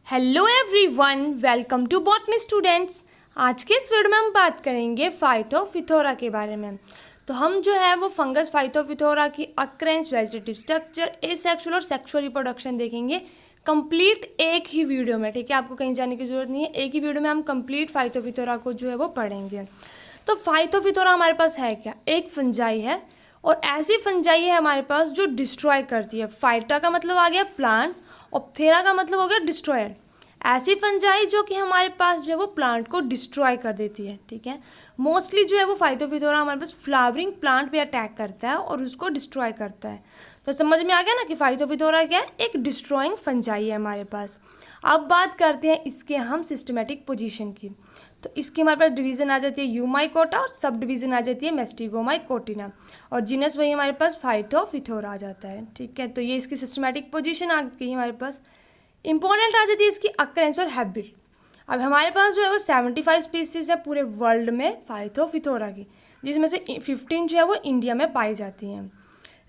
Hello everyone, welcome to botany students. आज के इस वीडियो में हम बात करेंगे फाइटोफिथोरा के बारे में। तो हम जो है वो फंगस फाइटोफिथोरा की अक्रेंस, वेजिटेटिव स्ट्रक्चर, एसेक्सुअल और सेक्सुअल रिप्रोडक्शन देखेंगे कंप्लीट एक ही वीडियो में। ठीक है, आपको कहीं जाने की ज़रूरत नहीं है, एक ही वीडियो में हम कंप्लीट फाइटोफिथोरा को जो है वो पढ़ेंगे। तो फाइटोफिथोरा हमारे पास है क्या? एक फंजाई है, और ऐसी फंजाई है हमारे पास जो डिस्ट्रॉय करती है। फाइटा का मतलब आ गया प्लांट और थेरा का मतलब हो गया डिस्ट्रॉयर। ऐसी फंजाई जो कि हमारे पास जो है वो प्लांट को डिस्ट्रॉय कर देती है। ठीक है, मोस्टली जो है वो फाइटोफिथोरा हमारे पास फ्लावरिंग प्लांट पे अटैक करता है और उसको डिस्ट्रॉय करता है। तो समझ में आ गया ना कि फाइटोफिथोरा क्या है? एक डिस्ट्रॉइंग फंजाई है हमारे पास। अब बात करते हैं इसके हम सिस्टमेटिक पोजीशन की। तो इसकी हमारे पास डिवीज़न आ जाती है यूमाइकोटा और सब डिवीज़न आ जाती है मेस्टिगोमाइकोटिना, और जीनस वही हमारे पास फाइटोफिथोरा आ जाता है। ठीक है, तो ये इसकी सिस्टमेटिक पोजीशन आ गई हमारे पास। इंपॉर्टेंट आ जाती है इसकी अक्रेंस और हैबिट। अब हमारे पास जो है वो 75 स्पीसीज है पूरे वर्ल्ड में फाइटोफिथोरा की, जिसमें से 15 जो है वो इंडिया में पाई जाती हैं।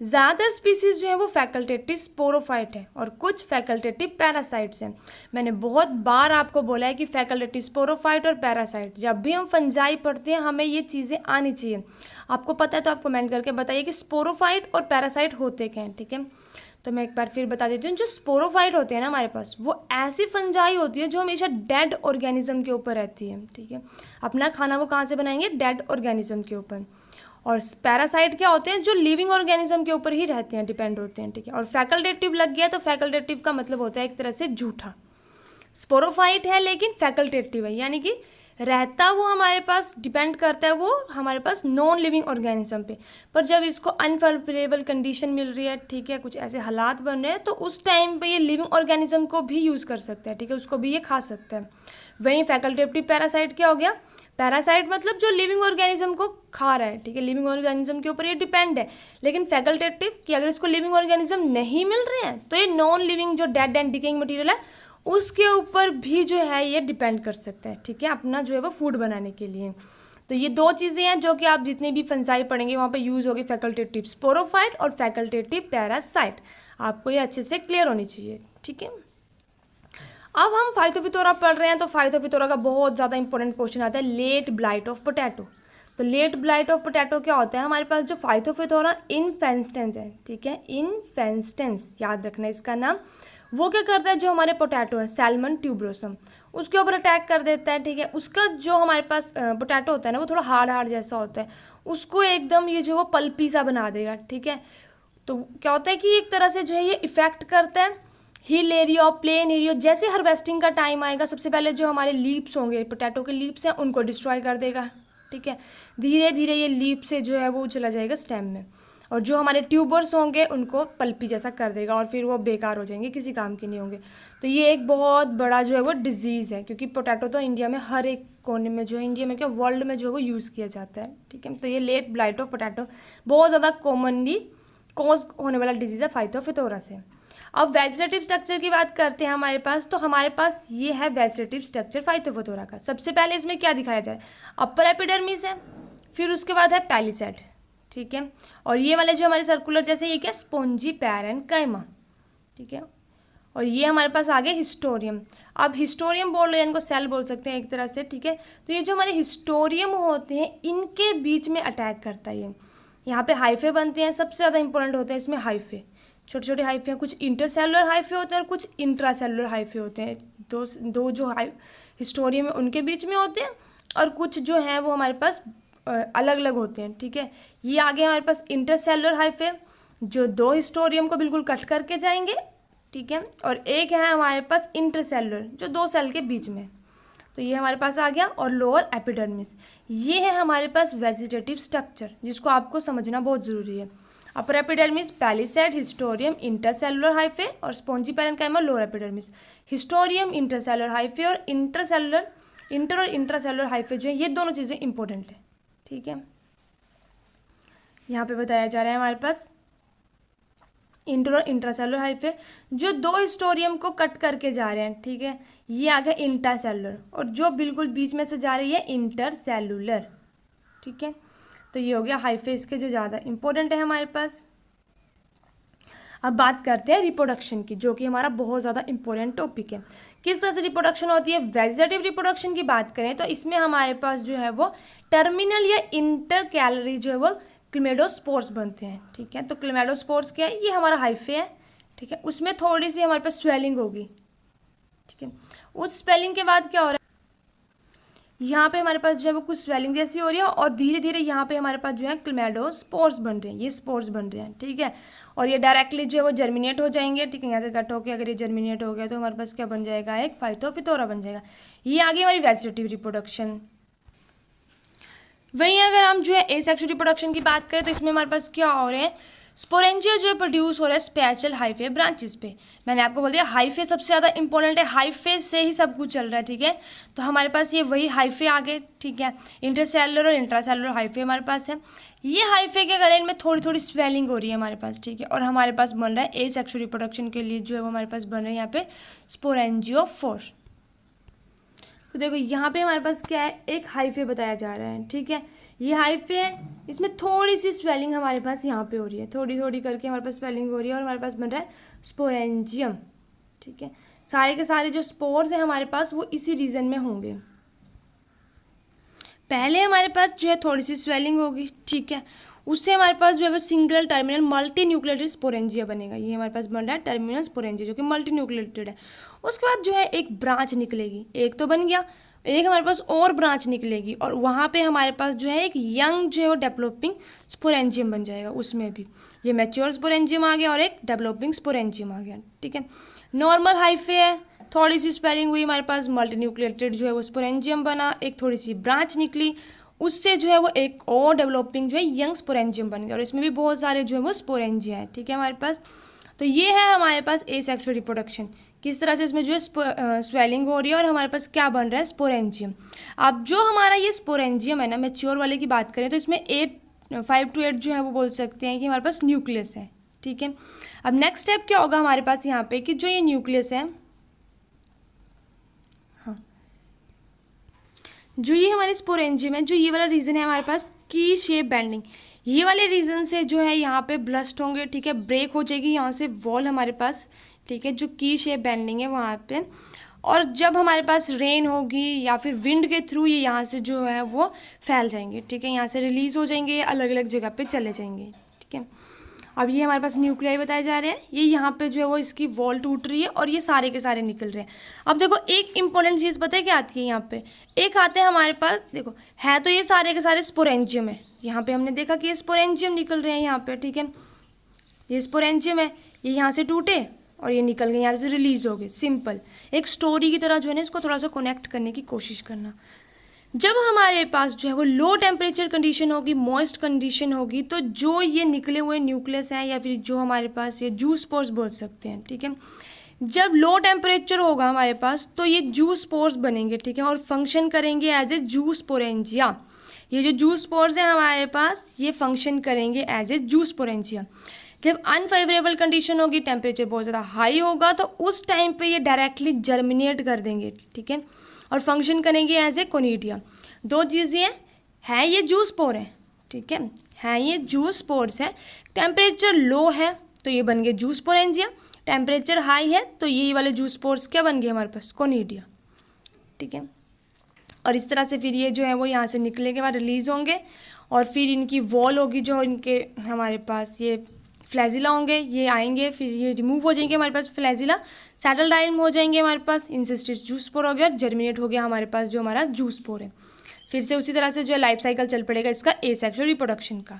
ज़्यादातर स्पीसीज जो है वो फैकल्टेटिव स्पोरोफाइट है और कुछ फैकल्टेटिव पैरासाइट्स हैं। मैंने बहुत बार आपको बोला है कि फैकल्टेटिव स्पोरोफाइट और पैरासाइट, जब भी हम फंजाई पढ़ते हैं हमें ये चीज़ें आनी चाहिए। आपको पता है तो आप कमेंट करके बताइए कि स्पोरोफाइट और पैरासाइट होते क्या हैं। ठीक है, तो मैं एक बार फिर बता देती हूँ। जो स्पोरोफाइट होते हैं ना हमारे पास, वो ऐसी फंजाई होती है जो हमेशा डेड ऑर्गेनिज्म के ऊपर रहती है। ठीक है, अपना खाना वो कहाँ से बनाएंगे? डेड ऑर्गेनिज्म के ऊपर। और पैरासाइट क्या होते हैं? जो लिविंग ऑर्गेनिज्म के ऊपर ही रहते हैं, डिपेंड होते हैं। ठीक है, और फैकल्टेटिव लग गया तो फैकल्टेटिव का मतलब होता है एक तरह से झूठा। स्पोरोफाइट है लेकिन फैकल्टेटिव है, यानी कि रहता वो हमारे पास, डिपेंड करता है वो हमारे पास नॉन लिविंग ऑर्गेनिज्म पे। पर जब इसको अनफेवरेबल कंडीशन मिल रही है, ठीक है, कुछ ऐसे हालात बन रहे हैं, तो उस टाइम पे ये लिविंग ऑर्गेनिज्म को भी यूज़ कर सकता है। ठीक है, उसको भी ये खा सकता है। वहीं फैकल्टेटिव पैरासाइट क्या हो गया? पैरासाइट मतलब जो लिविंग ऑर्गेनिज्म को खा रहा है। ठीक है, लिविंग ऑर्गेनिज्म के ऊपर ये डिपेंड है। लेकिन फैकल्टेटिव कि अगर इसको लिविंग ऑर्गेनिज्म नहीं मिल रहे हैं तो ये नॉन लिविंग जो डेड एंड डिकेइंग मटेरियल है उसके ऊपर भी जो है ये डिपेंड कर सकता है। ठीक है, अपना जो है वो फूड बनाने के लिए। तो ये दो चीज़ें हैं जो कि आप जितनी भी फंजाई पढ़ेंगे वहाँ पे यूज़ होगी, फैकल्टेटिव स्पोरोफाइट और फैकल्टेटिव पैरासाइट। आपको ये अच्छे से क्लियर होनी चाहिए। ठीक है, अब हम फाइटोफिथोरा पढ़ रहे हैं तो फाइटोफिथोरा का बहुत ज़्यादा इंपॉर्टेंट क्वेश्चन आता है, लेट ब्लाइट ऑफ पोटैटो। तो लेट ब्लाइट ऑफ पोटैटो क्या होता है? हमारे पास जो फाइटोफिथोरा इनफेस्टेंस है, ठीक है, इनफेस्टेंस याद रखना इसका नाम। वो क्या करता है? जो हमारे पोटैटो है, सैल्मन ट्यूबरोसम, उसके ऊपर अटैक कर देता है। ठीक है, उसका जो हमारे पास पोटैटो होता है ना वो थोड़ा हार्ड हार्ड जैसा होता है, उसको एकदम ये जो वो पल्पी सा बना देगा। ठीक है, तो क्या होता है कि एक तरह से जो है ये इफेक्ट करता है हिल एरिया, प्लेन एरिया। जैसे हार्वेस्टिंग का टाइम आएगा सबसे पहले जो हमारे लीप्स होंगे, पोटैटो के लीप्स हैं, उनको डिस्ट्रॉय कर देगा। ठीक है, धीरे धीरे ये लीप से जो है वो चला जाएगा स्टेम में, और जो हमारे ट्यूबर्स होंगे उनको पल्पी जैसा कर देगा और फिर वो बेकार हो जाएंगे, किसी काम के नहीं होंगे। तो ये एक बहुत बड़ा जो है वो डिजीज़ है, क्योंकि पोटैटो तो इंडिया में हर एक कोने में जो है, इंडिया में क्या वर्ल्ड में जो है वो यूज़ किया जाता है। ठीक है, तो ये लेट ब्लाइट ऑफ पोटैटो बहुत ज़्यादा कॉमनली कॉज होने वाला डिजीज़ है फाइटोफिथोरा से। अब वेजिटेटिव स्ट्रक्चर की बात करते हैं हमारे पास, तो हमारे पास ये है वेजिटेटिव स्ट्रक्चर फाइटोफिथोरा का। सबसे पहले इसमें क्या दिखाया जाए? अपर एपिडर्मिस है, फिर उसके बाद है पैलिसेड। ठीक है, और ये वाले जो हमारे सर्कुलर जैसे ये क्या? Spongy parenchyma. ठीक है, और ये हमारे पास आ गया हिस्टोरियम। अब हिस्टोरियम बोल रहे हैं, इनको सेल बोल सकते हैं एक तरह से। ठीक है, तो ये जो हमारे हिस्टोरियम होते हैं इनके बीच में अटैक करता है ये। यहाँ पे हाइफे बनते हैं, सबसे ज़्यादा इंपॉर्टेंट होते हैं इसमें हाइफे, छोटे छोटे हाइफे हैं। कुछ इंटरसेलुलर हाइफे होते हैं और कुछ इंट्रासेलुलर हाइफे होते हैं। दो जो हिस्टोरियम है उनके बीच में होते हैं, और कुछ जो हैं वो हमारे पास अलग अलग होते हैं। ठीक है, ये आगे हमारे पास इंटरसेलुलर हाइफे जो दो हिस्टोरियम को बिल्कुल कट करके जाएंगे। ठीक है, और एक है हमारे पास इंटरसेलुलर जो दो सेल के बीच में। तो ये हमारे पास आ गया, और लोअर एपिडर्मिस। ये है हमारे पास वेजिटेटिव स्ट्रक्चर जिसको आपको समझना बहुत ज़रूरी है। Upper epidermis, palisade, hysterium, intercellular hyphae, और spongy parenchyma lower epidermis. Hysterium, intercellular hyphae और इंटर और इंट्रासेलुलर हाइफे जो है ये दोनों चीज़ें इंपॉर्टेंट है। ठीक है, यहाँ पे बताया जा रहा है हमारे पास इंटर और इंट्रासेलुलर हाइफे जो दो हिस्टोरियम को कट करके जा रहे हैं। ठीक है, ये आ गया इंटरसेलुलर, और जो बिल्कुल बीच में से जा रही है इंटरसेलुलर। ठीक है, तो ये हो गया हाइफे इसके जो ज़्यादा इंपॉर्टेंट है हमारे पास। अब बात करते हैं रिप्रोडक्शन की, जो कि हमारा बहुत ज़्यादा इंपॉर्टेंट टॉपिक है। किस तरह से रिप्रोडक्शन होती है? वेजिटेटिव रिप्रोडक्शन की बात करें तो इसमें हमारे पास जो है वो टर्मिनल या इंटर कैलरी जो है वो क्लेमाइडोस्पोर्स बनते हैं। ठीक है, तो क्लेमाइडोस्पोर्स क्या है? ये हमारा हाइफे है। ठीक है, उसमें थोड़ी सी हमारे पास स्वेलिंग होगी। ठीक है, उस स्वेलिंग के बाद क्या हो रहा है, यहाँ पे हमारे पास जो है वो कुछ स्वेलिंग जैसी हो रही है और धीरे धीरे यहाँ पे हमारे पास जो है क्लेमाइडोस्पोर्स बन रहे हैं, ये स्पोर्स बन रहे हैं। ठीक है, और ये डायरेक्टली जो है वो जर्मिनेट हो जाएंगे। ठीक है, यहाँ से कट होकर अगर ये जर्मिनेट हो गया तो हमारे पास क्या बन जाएगा? एक फाइटोफिथोरा बन जाएगा। ये आगे हमारी वेजिटेटिव रिप्रोडक्शन। वहीं अगर हम जो है एसेक्सुअल रिप्रोडक्शन की बात करें तो इसमें हमारे पास क्या हो रहे हैं? स्पोरेंजिया जो है प्रोड्यूस हो रहा है स्पेशल हाइफे ब्रांचेस पे। मैंने आपको बोल दिया हाइफे सबसे ज़्यादा इंपॉर्टेंट है, हाइफे से ही सब कुछ चल रहा है। ठीक है, तो हमारे पास ये वही हाइफे आ गए। ठीक है, इंटरसेलुलर और इंट्रासेलुलर हाइफे हमारे पास है। ये हाइफे के कारण इनमें थोड़ी थोड़ी स्वेलिंग हो रही है हमारे पास। ठीक है, और हमारे पास बन रहा है एसेक्सुअल रिप्रोडक्शन के लिए जो है वो हमारे पास बन रहा है यहाँ पे स्पोरेंजियोफोर। तो देखो यहाँ पे हमारे पास क्या है? एक हाइफे बताया जा रहा है। ठीक है, ये हाइफे है, इसमें थोड़ी सी स्वेलिंग हमारे पास यहाँ पे हो रही है, थोड़ी थोड़ी करके हमारे पास स्वेलिंग हो रही है और हमारे पास बन रहा है स्पोरेंजियम। ठीक है, सारे के सारे जो स्पोर्स हैं हमारे पास वो इसी रीजन में होंगे। पहले हमारे पास जो है थोड़ी सी स्वेलिंग होगी। ठीक है, उससे हमारे पास जो है वो single terminal multi nucleated sporangia बनेगा। ये हमारे पास बन रहा है टर्मिनल स्पोरेंजिया जो कि मल्टी न्यूक्लिएटेड है। उसके बाद जो है एक ब्रांच निकलेगी, एक तो बन गया, एक हमारे पास और ब्रांच निकलेगी और वहाँ पे हमारे पास जो है एक यंग जो है वो डेवलपिंग स्पोरेंजियम बन जाएगा। उसमें भी ये मैच्योर स्पोरेंजियम आ गया और एक डेवलपिंग स्पोरेंजियम आ गया। ठीक है, नॉर्मल हाइफे है, थोड़ी सी स्पेलिंग हुई हमारे पास, मल्टी न्यूक्लिएटेड जो है वो स्पोरेंजियम बना, एक थोड़ी सी ब्रांच निकली, उससे जो है वो एक और डेवलपिंग जो है यंग स्पोरेंजियम बन गया और इसमें भी बहुत सारे जो है वो स्पोरेंजिया है। ठीक है हमारे पास, तो ये है हमारे पास एसेक्सुअल रिप्रोडक्शन। किस तरह से इसमें जो है स्वेलिंग हो रही है और हमारे पास क्या बन रहा है? स्पोरेंजियम। अब जो हमारा ये स्पोरेंजियम है ना, मैच्योर वाले की बात करें तो इसमें 5 to 8 जो है वो बोल सकते हैं कि हमारे पास न्यूक्लियस है। ठीक है, अब नेक्स्ट स्टेप क्या होगा हमारे पास यहाँ पे कि जो ये न्यूक्लियस है, हाँ, जो ये हमारे स्पोरेंजियम है, जो ये वाला रीजन है हमारे पास की शेप बेंडिंग, ये वाले रीजन से जो है यहाँ पे ब्लस्ट होंगे। ठीक है, ब्रेक हो जाएगी यहाँ से वॉल हमारे पास। ठीक है, जो की शेप बेंडिंग है वहाँ पे, और जब हमारे पास रेन होगी या फिर विंड के थ्रू ये यहाँ से जो है वो फैल जाएंगे। ठीक है, यहाँ से रिलीज हो जाएंगे, अलग अलग जगह पे चले जाएंगे। ठीक है, अब ये हमारे पास न्यूक्लियाई बताए जा रहे हैं, ये यहाँ पे जो है वो इसकी वॉल टूट रही है और ये सारे के सारे निकल रहे हैं। अब देखो एक इंपॉर्टेंट चीज़ पता है क्या आती है यहाँ पे? एक आते हैं हमारे पास, देखो है तो ये सारे के सारे स्पोरेंजियम है। यहाँ पे हमने देखा कि ये स्पोरेंजियम निकल रहे हैं यहाँ पे। ठीक है, ये स्पोरेंजियम है, ये यहाँ से टूटे और ये निकल गए, यहाँ से रिलीज हो गए। सिंपल एक स्टोरी की तरह जो है ना इसको थोड़ा सा कनेक्ट करने की कोशिश करना। जब हमारे पास जो है वो लो टेम्परेचर कंडीशन होगी, मॉइस्ट कंडीशन होगी, तो जो ये निकले हुए न्यूक्लियस हैं या फिर जो हमारे पास ये जूस स्पोर्स बोल सकते हैं। ठीक है, जब लो टेम्परेचर होगा हमारे पास तो ये जूस स्पोर्स बनेंगे। ठीक है, और फंक्शन करेंगे एज ए जूस स्पोरेंजिया। ये जो जूस स्पोर्स हैं हमारे पास ये फंक्शन करेंगे एज ए जूस स्पोरेंजिया। जब अनफेवरेबल कंडीशन होगी, टेम्परेचर बहुत ज़्यादा हाई होगा, तो उस टाइम पे ये डायरेक्टली जर्मिनेट कर देंगे। ठीक है, और फंक्शन करेंगे एज ए कोनिडिया। दो चीज़ें हैं, ये जूस स्पोर है। ठीक है ये जूस स्पोर्स है। टेम्परेचर लो है तो ये बन गए जूस स्पोरेंजिया, टेम्परेचर हाई है तो यही वाले जूस स्पोर्स क्या बन गए हमारे पास? कोनिडिया। ठीक है, और इस तरह से फिर ये जो है वो यहाँ से निकलने के बाद रिलीज़ होंगे और फिर इनकी वॉल होगी, जो इनके हमारे पास ये फ्लैजिला होंगे, ये आएंगे, फिर ये रिमूव हो जाएंगे हमारे पास फ्लैजिला, सैटल डाइम हो जाएंगे हमारे पास, इंसिस्टेड जूस स्पोर हो गया, जर्मिनेट हो गया हमारे पास जो हमारा जूस स्पोर है। फिर से उसी तरह से जो लाइफ साइकिल चल पड़ेगा इसका एसेक्सुअल रिप्रोडक्शन का।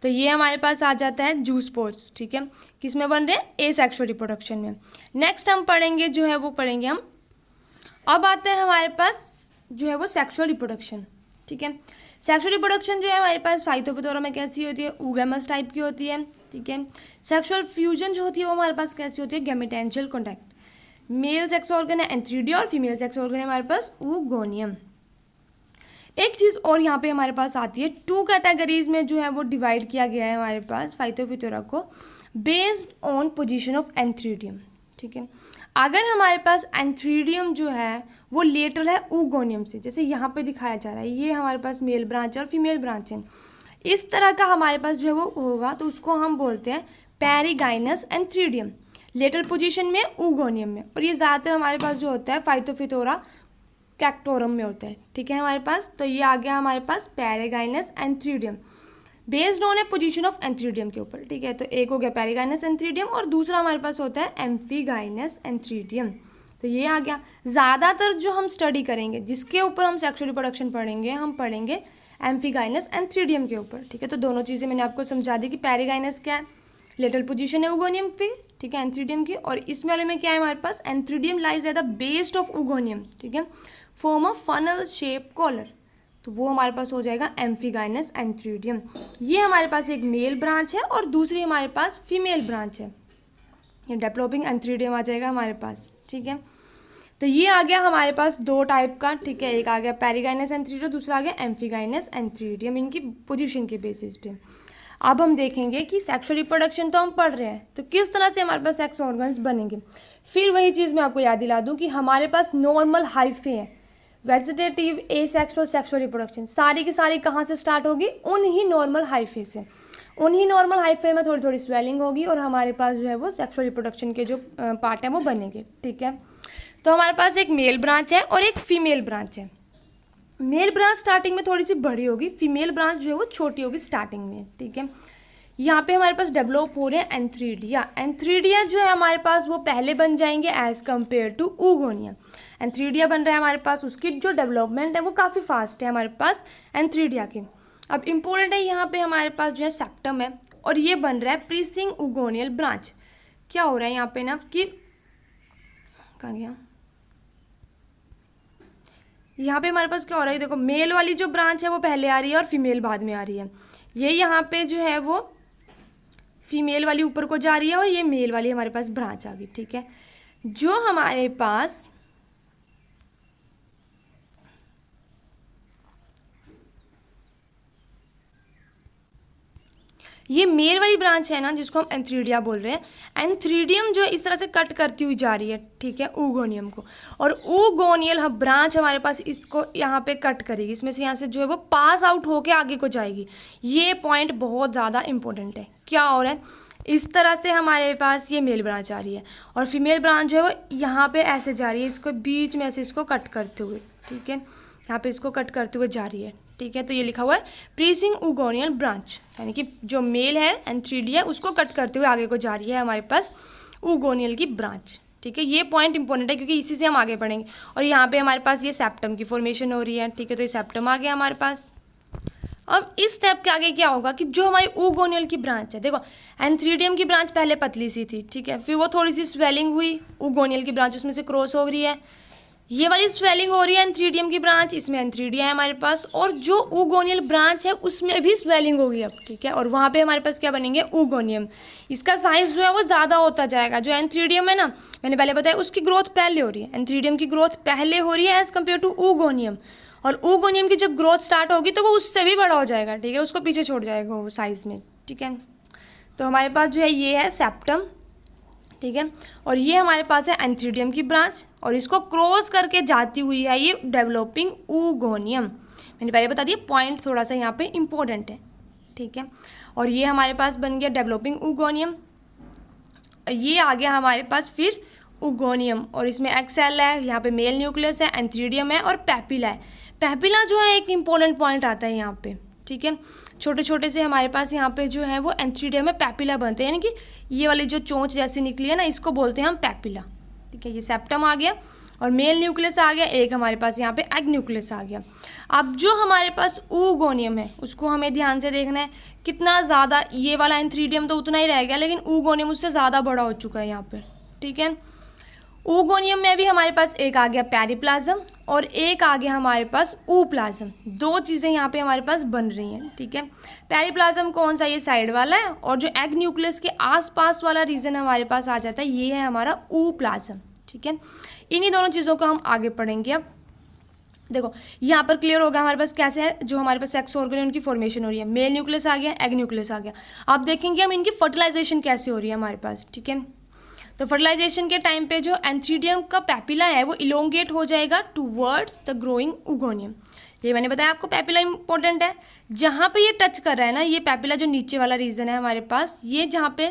तो ये हमारे पास आ जाता है जूस स्पोर्स। ठीक है, किस में बन रहे हैं? एसेक्सुअल रिप्रोडक्शन में। नेक्स्ट हम पढ़ेंगे जो है वो पढ़ेंगे हम, अब आते हैं हमारे पास जो है वो सेक्सुअल रिप्रोडक्शन। ठीक है, सेक्सुअल रिप्रोडक्शन जो है हमारे पास फाइटोफिथोरा में कैसी होती है? ऊगैमस टाइप की होती है। ठीक है, सेक्सुअल फ्यूजन जो होती है वो हमारे पास कैसी होती है? गैमेटेंशियल कॉन्टैक्ट। मेल सेक्स ऑर्गन है एंथ्रीडिया और फीमेल सेक्स ऑर्गन है हमारे पास ऊगोनियम। एक चीज़ और यहाँ पे हमारे पास आती है, 2 कैटेगरीज में जो है वो डिवाइड किया गया है हमारे पास फाइटोफिथोरा को based on position of antheridium. ठीक है, अगर हमारे पास एंथ्रीडियम जो है वो लेटर है ऊगोनियम से, जैसे यहाँ पे दिखाया जा रहा है, ये हमारे पास मेल ब्रांच है और फीमेल ब्रांच है, इस तरह का हमारे पास जो है वो होगा तो उसको हम बोलते हैं पेरिगाइनस एंथ्रीडियम, लेटरल पोजीशन में ऊगोनियम में, और ये ज़्यादातर हमारे पास जो होता है फाइटोफिथोरा कैक्टोरम में होता है, ठीक है हमारे पास। तो ये आ गया हमारे पास perigynous antheridium, based on a position of antheridium के ऊपर, ठीक है। तो एक हो गया पेरिगाइनस एंथ्रीडियम और दूसरा हमारे पास होता है एम्फीगाइनस एंथ्रीडियम। तो ये आ गया। ज़्यादातर जो हम स्टडी करेंगे, जिसके ऊपर हम सेक्सुअल रिप्रोडक्शन पढ़ेंगे, हम पढ़ेंगे एम्फीगाइनस एंथ्रीडियम के ऊपर, ठीक है। तो दोनों चीज़ें मैंने आपको समझा दी कि पेरिगाइनस क्या है, लेटरल पोजीशन है ऊगोनियम पे, ठीक है, एंथ्रीडियम की, और इस वाले में क्या है हमारे पास, antheridium lies at the base of oogonium, ठीक है, form of funnel shape collar, तो वो हमारे पास हो जाएगा एम्फीगाइनस एंथ्रीडियम। ये हमारे पास एक मेल ब्रांच है और दूसरी हमारे पास फीमेल ब्रांच है, ये डेवलपिंग एंथ्रीडियम आ जाएगा हमारे पास, ठीक है। तो ये आ गया हमारे पास दो टाइप का, ठीक है, एक आ गया पेरिगाइनस एंथ्रीडियम, दूसरा आ गया एम्फीगाइनस एंथ्रीडियम, इनकी पोजीशन के बेसिस पे। अब हम देखेंगे कि सेक्सुअल रिप्रोडक्शन तो हम पढ़ रहे हैं, तो किस तरह से हमारे पास सेक्स ऑर्गन्स बनेंगे। फिर वही चीज़ मैं आपको याद दिला दूं कि हमारे पास नॉर्मल हाइफे है, वेजिटेटिव, एसेक्सुअल, सेक्सुअल रिप्रोडक्शन, सारी की सारी कहाँ से स्टार्ट होगी, उन्हीं नॉर्मल हाइफे से। उन्हीं नॉर्मल हाइफे में थोड़ी थोड़ी स्वेलिंग होगी और हमारे पास जो है वो सेक्सुअल रिप्रोडक्शन के जो पार्ट हैं वो बनेंगे, ठीक है। तो हमारे पास एक मेल ब्रांच है और एक फीमेल ब्रांच है। मेल ब्रांच स्टार्टिंग में थोड़ी सी बड़ी होगी, फीमेल ब्रांच जो है वो छोटी होगी स्टार्टिंग में, ठीक है। यहाँ पे हमारे पास डेवलप हो रहे हैं एंथ्रीडिया। एंथ्रीडिया जो है हमारे पास वो पहले बन जाएंगे as compare to oogonia. Antheridia बन रहा है हमारे पास, उसकी जो डेवलपमेंट है वो काफ़ी फास्ट है हमारे पास एंथ्रीडिया की। अब इम्पोर्टेंट है यहाँ पे हमारे पास जो है सेप्टम है और ये बन रहा है प्रीसिंग ऊगोनियल ब्रांच। क्या हो रहा है यहाँ पे ना कि कहाँ गया, यहाँ पे हमारे पास क्या हो रहा है, देखो मेल वाली जो ब्रांच है वो पहले आ रही है और फीमेल बाद में आ रही है। ये यहाँ पे जो है वो फीमेल वाली ऊपर को जा रही है और ये मेल वाली हमारे पास ब्रांच आ गई, ठीक है। जो हमारे पास ये मेल वाली ब्रांच है ना, जिसको हम एंथ्रीडिया बोल रहे हैं, एंथ्रीडियम जो है इस तरह से कट करती हुई जा रही है, ठीक है, ऊगोनियम को, और ऊगोनियल ब्रांच हमारे पास इसको यहाँ पे कट करेगी, इसमें से यहाँ से जो है वो पास आउट होके आगे को जाएगी। ये पॉइंट बहुत ज़्यादा इंपॉर्टेंट है। क्या हो रहा है, इस तरह से हमारे पास ये मेल ब्रांच आ रही है और फीमेल ब्रांच जो है वो यहाँ पे ऐसे जा रही है, इसको बीच में ऐसे इसको कट करते हुए, ठीक है, यहाँ पे इसको कट करते हुए जा रही है, ठीक है। तो ये लिखा हुआ है प्रीसिंग ऊगोनियल ब्रांच, यानी कि जो मेल है एंथ्रीडिया उसको कट करते हुए आगे को जा रही है हमारे पास ऊगोनियल की ब्रांच, ठीक है। ये पॉइंट इंपॉर्टेंट है क्योंकि इसी से हम आगे पढ़ेंगे। और यहाँ पे हमारे पास ये सेप्टम की फॉर्मेशन हो रही है, ठीक है, तो ये सेप्टम आ गया हमारे पास। अब इस स्टेप के आगे क्या होगा कि जो हमारी ऊगोनियल की ब्रांच है, देखो एंथ्रीडियम की ब्रांच पहले पतली सी थी, ठीक है, फिर वो थोड़ी सी स्वेलिंग हुई, ऊगोनियल की ब्रांच उसमें से क्रॉस हो रही है, ये वाली स्वेलिंग हो रही है एंथ्रीडियम की ब्रांच, इसमें एंथ्रीडिया है हमारे पास, और जो ऊगोनियल ब्रांच है उसमें भी स्वेलिंग होगी अब, ठीक है, और वहाँ पे हमारे पास क्या बनेंगे, ऊगोनियम। इसका साइज जो है वो ज़्यादा होता जाएगा। जो एंथ्रीडियम है ना, मैंने पहले बताया उसकी ग्रोथ पहले हो रही है, एंथ्रीडियम की ग्रोथ पहले हो रही है एज़ कम्पेयर टू ऊगोनियम, और ऊगोनियम की जब ग्रोथ स्टार्ट होगी तो वो उससे भी बड़ा हो जाएगा, ठीक है, उसको पीछे छोड़ जाएगा वो साइज़ में, ठीक है। तो हमारे पास जो है ये है सेप्टम, ठीक है, और ये हमारे पास है एंथ्रीडियम की ब्रांच और इसको क्रॉस करके जाती हुई है ये डेवलपिंग ऊगोनियम। मैंने पहले बता दिया, पॉइंट थोड़ा सा यहाँ पे इम्पोर्टेंट है, ठीक है। और ये हमारे पास बन गया डेवलपिंग ऊगोनियम, ये आ गया हमारे पास फिर ऊगोनियम, और इसमें एक्सेल है, यहाँ पे मेल न्यूक्लियस है, एंथ्रीडियम है और पैपिला है। पैपिला जो है एक इम्पोर्टेंट पॉइंट आता है यहाँ पे, ठीक है, छोटे छोटे से हमारे पास यहाँ पे जो है वो एंथ्रीडियम में पैपिला बनते हैं, यानी कि ये वाली जो चोंच जैसी निकली है ना, इसको बोलते हैं हम पैपिला, ठीक है। ये सेप्टम आ गया और मेल न्यूक्लियस आ गया, एक हमारे पास यहाँ पे एग न्यूक्लियस आ गया। अब जो हमारे पास ऊगोनियम है उसको हमें ध्यान से देखना है, कितना ज़्यादा, ये वाला एंथ्रीडियम तो उतना ही रह गया, लेकिन ऊगोनियम उससे ज़्यादा बड़ा हो चुका है यहाँ पर, ठीक है। ऊगोनियम में भी हमारे पास एक आ गया पेरिप्लाज्म और एक आ गया हमारे पास ऊप्लाज्म, दो चीज़ें यहाँ पे हमारे पास बन रही हैं, ठीक है। पेरिप्लाज्म कौन सा, ये साइड वाला है, और जो एग न्यूक्लियस के आसपास वाला रीजन हमारे पास आ जाता है, ये है हमारा ऊप्लाज्म, ठीक है। इन्हीं दोनों चीज़ों को हम आगे पढ़ेंगे। अब देखो यहाँ पर क्लियर होगा हमारे पास कैसे है, जो हमारे पास सेक्स ऑर्गन उनकी फॉर्मेशन हो रही है, मेल न्यूक्लियस आ गया, एग न्यूक्लियस आ गया। अब देखेंगे हम इनकी फर्टिलाइजेशन कैसे हो रही है हमारे पास, ठीक है। तो फर्टिलाइजेशन के टाइम पे जो एंथ्रीडियम का पैपिला है वो इलोंगेट हो जाएगा टूवर्ड्स द ग्रोइंग ऊगोनियम। ये मैंने बताया आपको पैपिला इंपॉर्टेंट है, जहाँ पे ये टच कर रहा है ना, ये पैपिला जो नीचे वाला रीजन है हमारे पास, ये जहाँ पे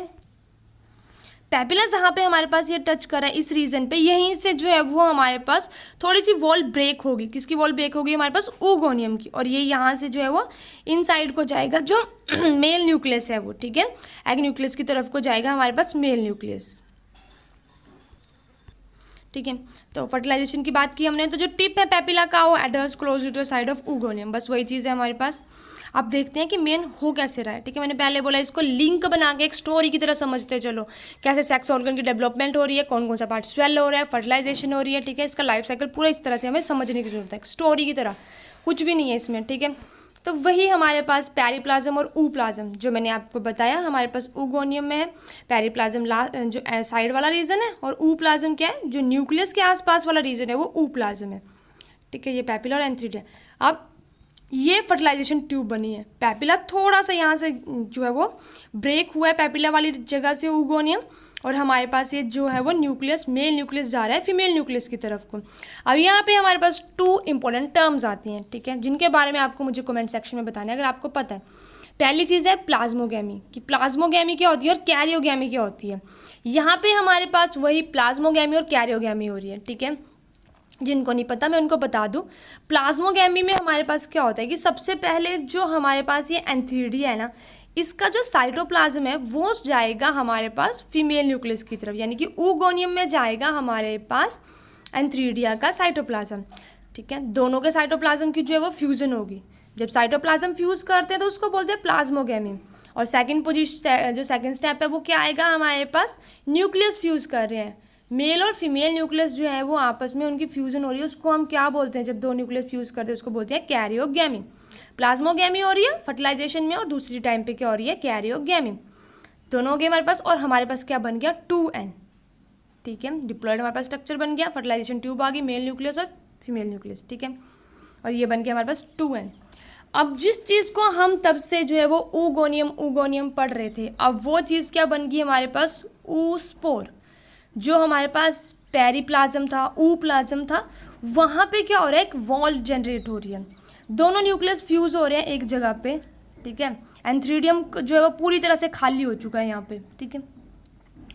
पैपिला जहाँ पे हमारे पास ये टच करा है इस रीजन पे, यहीं से जो है वो हमारे पास थोड़ी सी वॉल ब्रेक होगी। किसकी वॉल ब्रेक होगी? हमारे पास oogonia की। और ये यहाँ से जो है वो इनसाइड को जाएगा, जो मेल न्यूक्लियस है वो, ठीक है, एग न्यूक्लियस की तरफ को जाएगा हमारे पास मेल न्यूक्लियस, ठीक है। तो फर्टिलाइजेशन की बात की हमने, तो जो टिप है पैपिला का वो एडर्स close to side of oogonia, बस वही चीज़ है हमारे पास। अब देखते हैं कि मेन हो कैसे रहा है, ठीक है। मैंने पहले बोला इसको लिंक बना के एक स्टोरी की तरह समझते चलो, कैसे सेक्स ऑर्गन की डेवलपमेंट हो रही है, कौन कौन सा पार्ट स्वेल हो रहा है, फर्टिलाइजेशन हो रही है, ठीक है। इसका लाइफ साइकिल पूरा इस तरह से हमें समझने की जरूरत है, स्टोरी की तरह, कुछ भी नहीं है इसमें, ठीक है। तो वही हमारे पास पेरिप्लाज्म और ooप्लाज्म जो मैंने आपको बताया, हमारे पास oogonia में है। पेरिप्लाज्म जो साइड वाला रीजन है, और ooप्लाज्म क्या है, जो न्यूक्लियस के आसपास वाला रीजन है वो ooप्लाज्म है, ठीक है। ये पैपिला और एंथ्रीडिया। अब ये फर्टिलाइजेशन ट्यूब बनी है। पैपिला थोड़ा सा यहाँ से जो है वो ब्रेक हुआ है पैपिला वाली जगह से oogonia, और हमारे पास ये जो है वो न्यूक्लियस, मेल न्यूक्लियस जा रहा है फीमेल न्यूक्लियस की तरफ को। अब यहाँ पे हमारे पास 2 इंपॉर्टेंट टर्म्स आती हैं, ठीक है, जिनके बारे में आपको मुझे कमेंट सेक्शन में बताना है अगर आपको पता है। पहली चीज़ है प्लाज्मोगैमी, कि प्लाज्मोगैमी क्या होती है और कैरियोगैमी क्या होती है। यहाँ पे हमारे पास वही प्लाज्मोगैमी और कैरियोगैमी हो रही है, ठीक है। जिनको नहीं पता मैं उनको बता दूं, प्लाज्मोगैमी में हमारे पास क्या होता है कि सबसे पहले जो हमारे पास ये एंथ्रीडिया है ना, इसका जो साइटोप्लाज्म है वो जाएगा हमारे पास फीमेल न्यूक्लियस की तरफ, यानी कि oogonia में जाएगा हमारे पास एंथ्रीडिया का साइटोप्लाज्म, ठीक है। दोनों के साइटोप्लाज्म की जो है वो फ्यूजन होगी। जब साइटोप्लाज्म फ्यूज करते हैं तो उसको बोलते हैं प्लाज्मोगैमी। और सेकंड पोजीशन, जो सेकंड स्टेप है वो क्या आएगा, हमारे पास न्यूक्लियस फ्यूज कर रहे हैं, मेल और फीमेल न्यूक्लियस जो है वो आपस में उनकी फ्यूजन हो रही है, उसको हम क्या बोलते हैं, जब 2 न्यूक्लियस फ्यूज करते हैं उसको बोलते हैं कैरियोगैमी। प्लाज्मोगैमी हो रही है फर्टिलाइजेशन में, और दूसरी टाइम पे क्या हो रही है, कैरियोगैमी। दोनों हो गए हमारे पास, और हमारे पास क्या बन गया, 2n, ठीक है। डिप्लॉयड हमारे पास स्ट्रक्चर बन गया, फर्टिलाइजेशन ट्यूब आ गई, मेल न्यूक्लियस और फीमेल न्यूक्लियस, ठीक है। और ये बन गया हमारे पास 2n। अब जिस चीज़ को हम तब से जो है वो oogonia पढ़ रहे थे, अब वो चीज़ क्या बन गई हमारे पास, oospore। जो हमारे पास पेरिप्लाज्म था, ooप्लाज्म था, वहाँ पे क्या हो रहा है, एक वॉल जनरेट हो रही है, दोनों न्यूक्लियस फ्यूज हो रहे हैं एक जगह पे, ठीक है। एंथ्रीडियम जो है वो पूरी तरह से खाली हो चुका है यहाँ पे, ठीक है।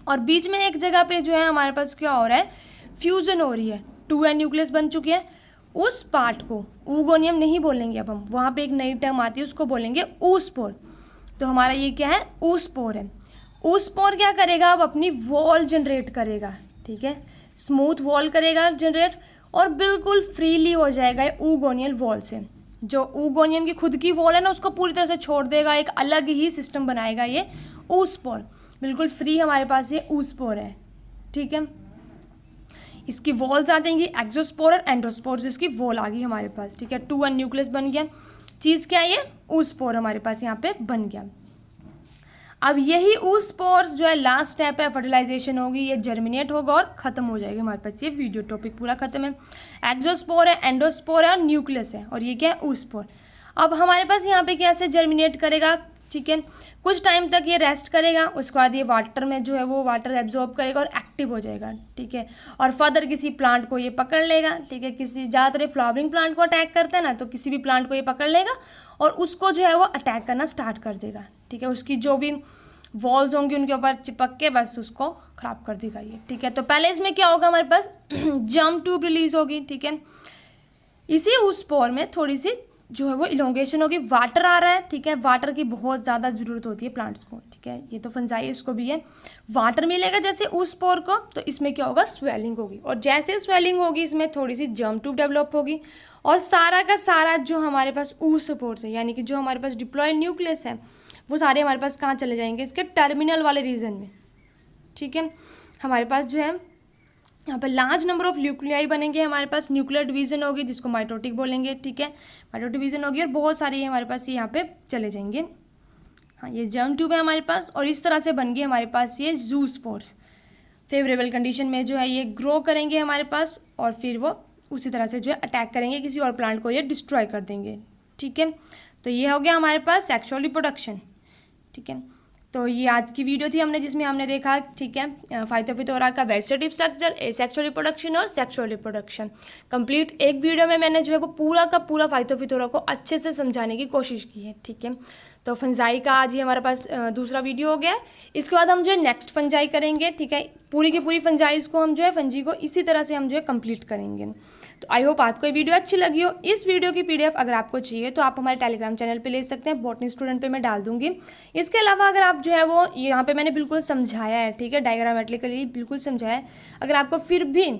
और बीच में एक जगह पे जो है हमारे पास क्या हो रहा है, फ्यूजन हो रही है, 2n न्यूक्लियस बन चुकी है। उस पार्ट को oogonia नहीं बोलेंगे, अब हम वहाँ पे एक नई टर्म आती है उसको बोलेंगे oospore। तो हमारा ये क्या है, oospore है। oospore क्या करेगा, अब अपनी वॉल जनरेट करेगा, ठीक है, स्मूथ वॉल करेगा जनरेट, और बिल्कुल फ्रीली हो जाएगा ये oogonial वॉल से। जो oogonia की खुद की वॉल है ना उसको पूरी तरह से छोड़ देगा, एक अलग ही सिस्टम बनाएगा ये oospore, बिल्कुल फ्री हमारे पास ये oospore है, ठीक है। इसकी वॉल्स आ जाएंगी, एक्सोस्पोर और एंडोस्पोर, जिसकी वॉल आ गई हमारे पास, ठीक है। 2n न्यूक्लियस बन गया, चीज़ क्या है ये, oospore हमारे पास यहाँ पे बन गया। अब यही oospores जो है लास्ट स्टेप है, फर्टिलाइजेशन होगी, ये जर्मिनेट होगा और ख़त्म हो जाएगा हमारे पास, ये वीडियो टॉपिक पूरा खत्म है। एक्सोस्पोर है, एंडोस्पोर है और न्यूक्लियस है, और ये क्या है, oospore। अब हमारे पास यहाँ पे कैसे जर्मिनेट करेगा, ठीक है, कुछ टाइम तक ये रेस्ट करेगा, उसके बाद ये वाटर में जो है वो वाटर एब्जॉर्ब करेगा और एक्टिव हो जाएगा, ठीक है। और फर्दर किसी प्लांट को ये पकड़ लेगा, ठीक है, किसी ज़्यादातर फ्लावरिंग प्लांट को अटैक करता है ना, तो किसी भी प्लांट को ये पकड़ लेगा और उसको जो है वो अटैक करना स्टार्ट कर देगा, ठीक है। उसकी जो भी वॉल्स होंगी उनके ऊपर चिपक के बस उसको ख़राब कर देगा ये, ठीक है। तो पहले इसमें क्या होगा, हमारे पास जर्म ट्यूब रिलीज होगी, ठीक है। इसी oospore में थोड़ी सी जो है वो इलोंगेशन होगी, वाटर आ रहा है, ठीक है, वाटर की बहुत ज़्यादा ज़रूरत होती है प्लांट्स को, ठीक है। ये तो फंजाई इसको भी है, वाटर मिलेगा जैसे oospore को, तो इसमें क्या होगा, स्वेलिंग होगी, और जैसे स्वेलिंग होगी इसमें थोड़ी सी जर्म ट्यूब डेवलप होगी, और सारा का सारा जो हमारे पास oospore है, यानी कि जो हमारे पास डिप्लॉयड न्यूक्लियस है, वो सारे हमारे पास कहाँ चले जाएंगे, इसके टर्मिनल वाले रीजन में, ठीक है। हमारे पास जो है यहाँ पर लार्ज नंबर ऑफ न्यूक्लियाई बनेंगे, हमारे पास न्यूक्लियर डिवीजन होगी जिसको माइटोटिक बोलेंगे, ठीक है, माइटोटिक डिवीजन होगी, और बहुत सारी हमारे पास ये यहाँ पे चले जाएंगे। हाँ, ये जर्म ट्यूब है हमारे पास, और इस तरह से बन गए हमारे पास ये जूस्पोर्स। फेवरेबल कंडीशन में जो है ये ग्रो करेंगे हमारे पास, और फिर वो उसी तरह से जो है अटैक करेंगे, किसी और प्लांट को ये डिस्ट्रॉय कर देंगे, ठीक है। तो ये हो गया हमारे पास सेक्सुअल रिप्रोडक्शन, ठीक है। तो ये आज की वीडियो थी हमने जिसमें हमने देखा, ठीक है, फाइटोफिथोरा का वेजिटेटिव स्ट्रक्चर, एसेक्सुअल रिप्रोडक्शन और सेक्सुअल रिप्रोडक्शन। कंप्लीट एक वीडियो में मैंने जो है वो पूरा का पूरा फाइटोफिथोरा को अच्छे से समझाने की कोशिश की है, ठीक है। तो फंजाई का आज ही हमारे पास दूसरा वीडियो हो गया है। इसके बाद हम जो है नेक्स्ट फंजाई करेंगे, ठीक है। पूरी की पूरी फंजाइज को हम जो है फंजी को इसी तरह से हम जो है कंप्लीट करेंगे। तो आई होप आपको ये वीडियो अच्छी लगी हो। इस वीडियो की PDF अगर आपको चाहिए तो आप हमारे टेलीग्राम चैनल पे ले सकते हैं, बॉटनी स्टूडेंट पे मैं डाल दूंगी। इसके अलावा अगर आप जो है वो यहाँ पे मैंने बिल्कुल समझाया है, ठीक है, डायग्रामेटिकली बिल्कुल समझाया है। अगर आपको फिर भी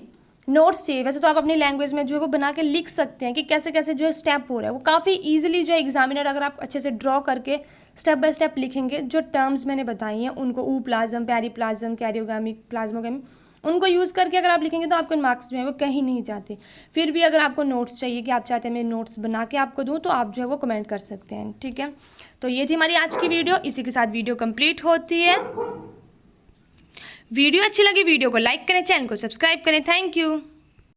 नोट्स चाहिए, वैसे तो आप अपनी लैंग्वेज में जो है वो बना के लिख सकते हैं कि कैसे कैसे जो है स्टेप हो रहा है। वो काफ़ी ईजिली जो है एग्जामिनर अगर आप अच्छे से ड्रॉ करके स्टेप बाय स्टेप लिखेंगे, जो टर्म्स मैंने बताई हैं उनको, ऊ प्लाज्म, पेरिप्लाज्म, कैरियोगामी, प्लाज्मोगामी, उनको यूज़ करके अगर आप लिखेंगे तो आपके मार्क्स जो है वो कहीं नहीं जाते। फिर भी अगर आपको नोट्स चाहिए कि आप चाहते हैं मैं नोट्स बना के आपको दूँ, तो आप जो है वो कमेंट कर सकते हैं, ठीक है। तो ये थी हमारी आज की वीडियो, इसी के साथ वीडियो कंप्लीट होती है। वीडियो अच्छी लगी वीडियो को लाइक करें, चैनल को सब्सक्राइब करें। Thank you.